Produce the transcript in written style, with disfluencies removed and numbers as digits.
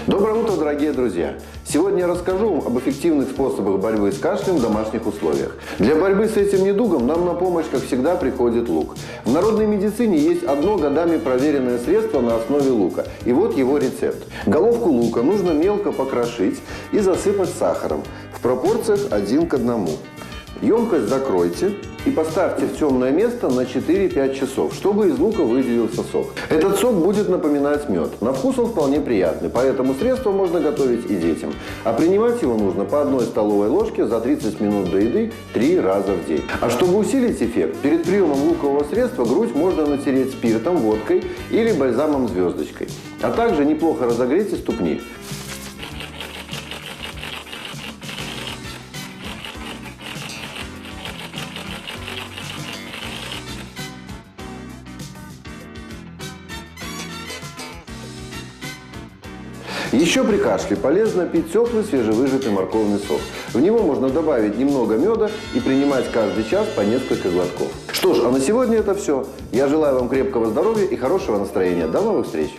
Доброе утро, дорогие друзья! Сегодня я расскажу вам об эффективных способах борьбы с кашлем в домашних условиях. Для борьбы с этим недугом нам на помощь, как всегда, приходит лук. В народной медицине есть одно годами проверенное средство на основе лука. И вот его рецепт. Головку лука нужно мелко покрошить и засыпать сахаром в пропорциях 1 к 1. Емкость закройте и поставьте в темное место на 4-5 часов, чтобы из лука выделился сок. Этот сок будет напоминать мед. На вкус он вполне приятный, поэтому средство можно готовить и детям. А принимать его нужно по 1 столовой ложке за 30 минут до еды 3 раза в день. А чтобы усилить эффект, перед приемом лукового средства грудь можно натереть спиртом, водкой или бальзамом звездочкой. А также неплохо разогрейте ступни. Еще при кашле полезно пить теплый свежевыжатый морковный сок. В него можно добавить немного меда и принимать каждый час по несколько глотков. Что ж, а на сегодня это все. Я желаю вам крепкого здоровья и хорошего настроения. До новых встреч!